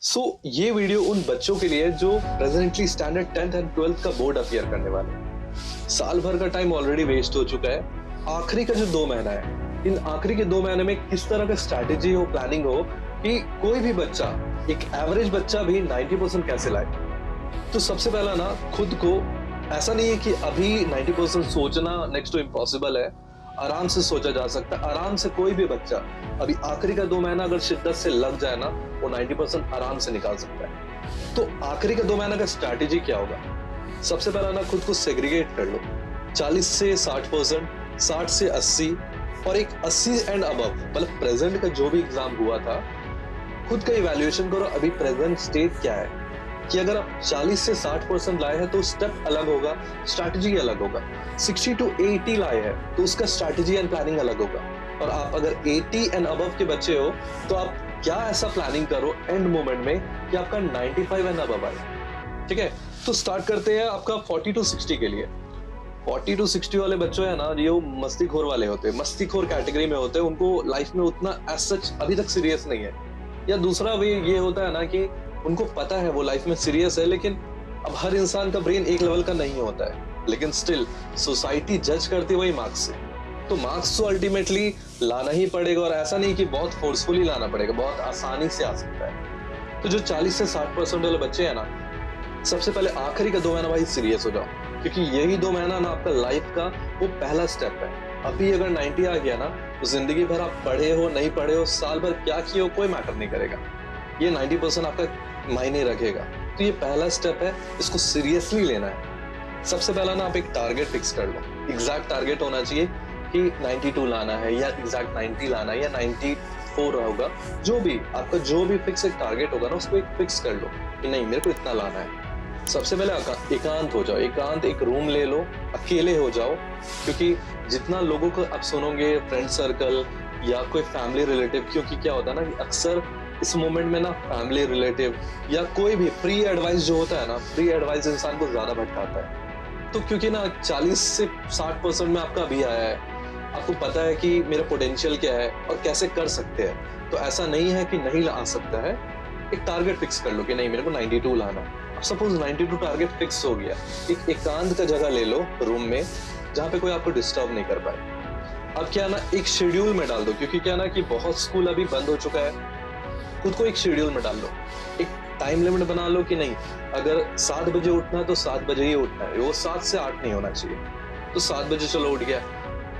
ये वीडियो उन बच्चों के लिए जो presently standard 10th and 12th का बोर्ड अपियर करने वाले हैं। साल भर का टाइम ऑलरेडी वेस्ट हो चुका है। आखिरी का जो 2 महीना है, इन आखिरी के 2 महीने में किस तरह का स्ट्रैटेजी हो, प्लानिंग हो कि कोई भी बच्चा, एक एवरेज बच्चा भी 90% कैसे लाए। तो सबसे पहला ना, खुद को, ऐसा नहीं है कि अभी 90% सोचना नेक्स्ट टू इम्पॉसिबल है, आराम से सोचा जा सकता है। आराम से कोई भी बच्चा अभी आखिरी का 2 महीना अगर शिद्दत से लग जाए ना, वो 90% आराम से निकाल सकता है। तो आखिरी का 2 महीना का स्ट्रैटेजी क्या होगा? सबसे पहला ना, खुद को सेग्रीगेट कर लो। 40 से 60%, 60 से 80 और एक 80 एंड अबव, मतलब प्रेजेंट का जो भी एग्जाम हुआ था, खुद का इवैल्यूएशन करो अभी प्रेजेंट स्टेट क्या है। कि अगर आप 40 से 60% लाए हैं तो स्टेप अलग होगा, स्ट्रैटेजी अलग होगा। 60 to 80 लाए हैं तो उसका स्ट्रैटेजी एंड प्लानिंग अलग होगा। और आप अगर 80 एंड अबव के बच्चे हो तो आप क्या ऐसा प्लानिंग करो एंड मोमेंट में कि आपका 95 एंड अबव आए। ठीक है, तो स्टार्ट करते हैं आपका 40 to 60 के लिए। 40 to 60 वाले बच्चों है ना, ये मस्तीखोर वाले होते हैं, मस्तीखोर कैटेगरी में होते हैं। उनको लाइफ में उतना एज सच अभी तक सीरियस नहीं है। या दूसरा वे ये होता है ना कि उनको पता है वो लाइफ में सीरियस है, लेकिन अब हर इंसान का ब्रेन एक लेवल का नहीं होता है, लेकिन स्टिल सोसाइटी जज करती है वही मार्क्स से। तो मार्क्स तो अल्टीमेटली लाना ही पड़ेगा, और ऐसा नहीं कि बहुत फोर्सफुली लाना पड़ेगा, बहुत आसानी से आ सकता है। तो जो 40 से 60% वाले बच्चे हैं ना, सबसे पहले आखिरी का 2 महीना भाई सीरियस हो जाओ, क्योंकि यही 2 महीना ना आपका लाइफ का वो पहला स्टेप है। अभी अगर 90 आ गया ना, तो जिंदगी भर आप पढ़े हो नहीं पढ़े हो, साल भर क्या किए हो, कोई मैटर नहीं करेगा। ये 90% आपका मायने रखेगा। तो ये पहला स्टेप है, इसको सीरियसली लेना है। सबसे पहला ना, आप एक टारगेट फिक्स कर लो। एग्जैक्ट टारगेट होना चाहिए कि 92 लाना है, या एग्जैक्ट 90 लाना है, या 94 होगा। जो भी आपका जो भी फिक्स एक टारगेट होगा ना, उसको एक फिक्स कर लो कि नहीं, मेरे को इतना लाना है। सबसे पहले एकांत हो जाओ। एकांत, एक रूम ले लो, अकेले हो जाओ। क्योंकि जितना लोगों को आप सुनोगे, फ्रेंड सर्कल या कोई फैमिली रिलेटिव, क्योंकि क्या होता है ना कि अक्सर इस मोमेंट में ना फैमिली रिलेटिव या कोई भी फ्री एडवाइस जो होता है ना, फ्री एडवाइस इंसान को ज्यादा भटकाता है। तो क्योंकि ना 40 से 60% में आपका अभी आया है, आपको पता है कि मेरा पोटेंशियल क्या है और कैसे कर सकते हैं, तो ऐसा नहीं है कि नहीं ला सकता है। एक टारगेट फिक्स कर लो कि नहीं, मेरे को 92 लाना। अब सपोज 92 टारगेट फिक्स हो गया, एक एकांत का जगह ले लो रूम में, जहाँ पे कोई आपको डिस्टर्ब नहीं कर पाए। अब क्या ना, एक शेड्यूल में डाल दो, क्योंकि क्या ना कि बहुत स्कूल अभी बंद हो चुका है। खुद को एक शेड्यूल में डाल लो, एक टाइम लिमिट बना लो कि नहीं, अगर 7 बजे उठना है तो 7 बजे ही उठना है, वो 7 से 8 नहीं होना चाहिए। तो 7 बजे चलो उठ गया,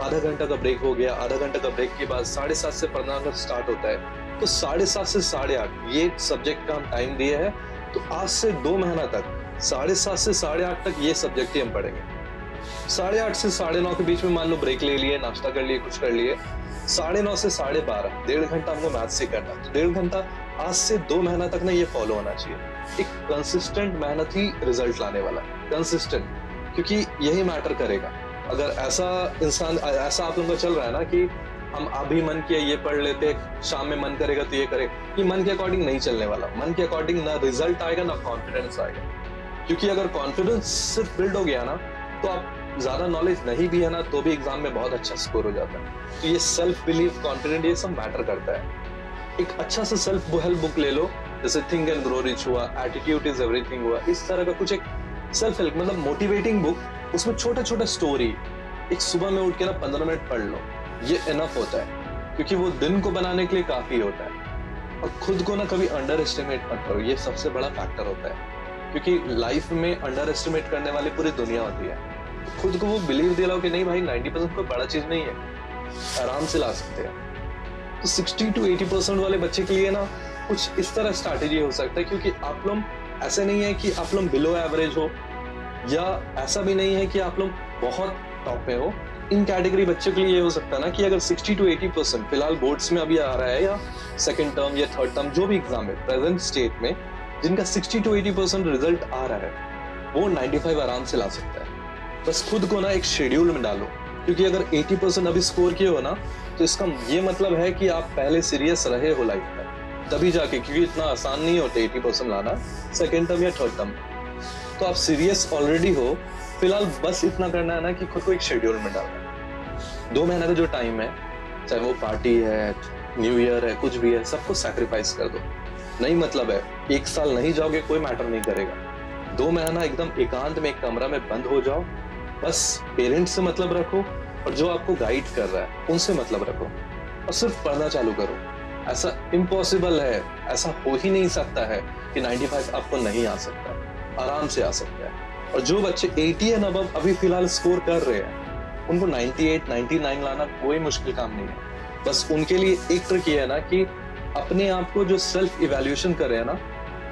आधा घंटा का ब्रेक हो गया, आधा घंटा का ब्रेक के बाद 7:30 से पढ़ना अगर स्टार्ट होता है, तो 7:30 से 8:30 ये सब्जेक्ट का हम टाइम दिए है। तो आज से 2 महीना तक 7:30 से 8:30 तक ये सब्जेक्ट ही हम पढ़ेंगे। 8:30 से 9:30 के बीच में मान लो ब्रेक ले लिए, नाश्ता कर लिए, कुछ कर लिए। 9:30 से 12:30 1.5 घंटा हमको मैथ से करना है। तो 1.5 घंटा आज से 2 महीना तक ना ये फॉलो होना चाहिए। एक कंसिस्टेंट मेहनत ही रिजल्ट लाने वाला है, कंसिस्टेंट, क्योंकि यही मैटर करेगा। अगर ऐसा आप लोगों का चल रहा है ना कि हम अभी मन किया ये पढ़ लेते, शाम में मन करेगा तो ये करे, ये मन के अकॉर्डिंग नहीं चलने वाला। मन के अकॉर्डिंग ना रिजल्ट आएगा ना कॉन्फिडेंस आएगा। क्योंकि अगर कॉन्फिडेंस सिर्फ बिल्ड हो गया ना, तो आप ज्यादा नॉलेज नहीं भी है ना, तो भी एग्जाम में बहुत अच्छा स्कोर हो जाता है। तो ये सेल्फ बिलीफ, कॉन्फिडेंट, ये सब मैटर करता है। एक अच्छा सा सेल्फ हेल्प बुक ले लो, जैसे थिंक एंड ग्रो रिच हुआ, एटीट्यूड इज एवरीथिंग हुआ, इस तरह का कुछ एक सेल्फ हेल्प, मतलब मोटिवेटिंग बुक। उसमें छोटा छोटा स्टोरी, एक सुबह में उठ के ना 15 मिनट पढ़ लो, ये इनफ होता है। क्योंकि वो दिन को बनाने के लिए काफी होता है। और खुद को ना कभी अंडर एस्टिमेट मत करो, ये सबसे बड़ा फैक्टर होता है। क्योंकि लाइफ में अंडर एस्टिमेट करने वाली पूरी दुनिया होती है। तो खुद को वो बिलीव दिलाओ कि नहीं भाई, 90% कोई बड़ा चीज नहीं है, आराम से ला सकते हैं। तो 60 to 80% वाले बच्चे के लिए ना कुछ इस तरह स्ट्रैटेजी हो सकता है। क्योंकि आप लोग, ऐसे नहीं है कि आप लोग बिलो एवरेज हो, या ऐसा भी नहीं है कि आप लोग बहुत टॉप में हो। इन कैटेगरी बच्चों के लिए ये हो सकता है ना कि अगर 60 to 80% फिलहाल बोर्ड्स में अभी आ रहा है, या सेकेंड टर्म या थर्ड टर्म जो भी एग्जाम है प्रेजेंट स्टेट में, जिनका 60 to 80% रिजल्ट आ रहा है, वो 95 आराम से ला सकता है। बस खुद को ना एक शेड्यूल में डालो। क्योंकि अगर 80% अभी स्कोर किए हो ना, तो इसका ये मतलब है कि आप पहले सीरियस रहे हो लाइफ में, तभी जाके, क्योंकि इतना आसान नहीं होता 80% लाना सेकेंड टर्म या थर्ड टर्म। तो आप सीरियस ऑलरेडी हो। फिलहाल बस इतना करना है ना कि खुद को एक शेड्यूल में डालना है। 2 महीने का जो टाइम है, चाहे वो पार्टी है, न्यू ईयर है, कुछ भी है, सबको सैक्रिफाइस कर दो। नहीं मतलब है, 1 साल नहीं जाओगे कोई मैटर नहीं करेगा। 2 महीना एकदम एकांत में एक कमरा में बंद हो जाओ, बस पेरेंट्स से मतलब रखो और जो आपको गाइड कर रहा है उनसे मतलब रखो और सिर्फ पढ़ना चालू करो। ऐसा इम्पॉसिबल है, ऐसा हो ही नहीं सकता है कि 95 आपको नहीं आ सकता, आराम से आ सकता है। और जो बच्चे 80 एंड अबव अभी फिलहाल स्कोर कर रहे हैं, उनको 98, 99 लाना कोई मुश्किल काम नहीं है। बस उनके लिए एक ट्रिक ये है ना कि अपने आप को जो सेल्फ इवैल्यूएशन कर रहे हैं ना,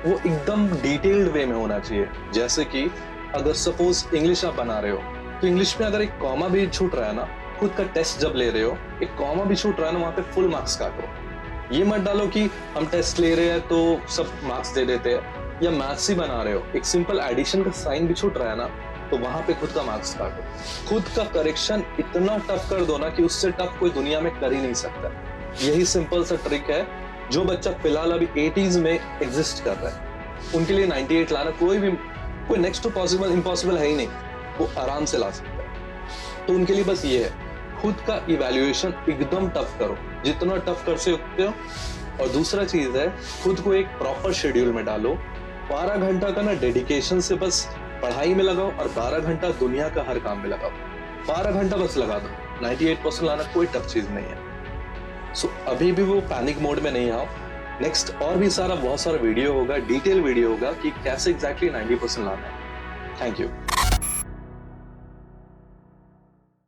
वो एकदम डिटेल्ड वे में होना चाहिए। जैसे कि अगर सपोज इंग्लिश आप बना रहे हो, तो इंग्लिश में अगर एक कॉमा भी छूट रहा है ना, खुद का टेस्ट जब ले रहे हो, एक कॉमा भी छूट रहा है ना, वहां पे फुल मार्क्स काटो। ये मत डालो कि हम टेस्ट ले रहे हैं तो सब मार्क्स दे देते हैं, या मैथ्स ही बना रहे हो, एक सिंपल एडिशन का साइन भी छूट रहा है ना, तो वहां पे खुद का मार्क्स काटो। खुद का करेक्शन इतना टफ कर दो ना कि उससे टफ कोई दुनिया में कर ही नहीं सकता। यही सिंपल सा ट्रिक है। जो बच्चा फिलहाल अभी 80s में एग्जिस्ट कर रहा है, उनके लिए 98 लाना कोई नेक्स्ट टू पॉसिबल इम्पॉसिबल है ही नहीं, वो आराम से ला सकता है। तो उनके लिए बस ये है, खुद का इवैल्यूएशन एकदम टफ करो, जितना टफ कर सकते हो। और दूसरा चीज है, खुद को एक प्रॉपर शेड्यूल में डालो। 12 घंटा का ना डेडिकेशन से बस पढ़ाई में लगाओ और 12 घंटा दुनिया का हर काम में लगाओ। 12 घंटा बस लगा दो, 98% लाना कोई टफ चीज नहीं है। सो अभी भी वो पैनिक मोड में नहीं आओ। नेक्स्ट और भी बहुत सारा वीडियो होगा, डिटेल वीडियो होगा कि कैसे एग्जैक्टली 90% लाना है। Thank you.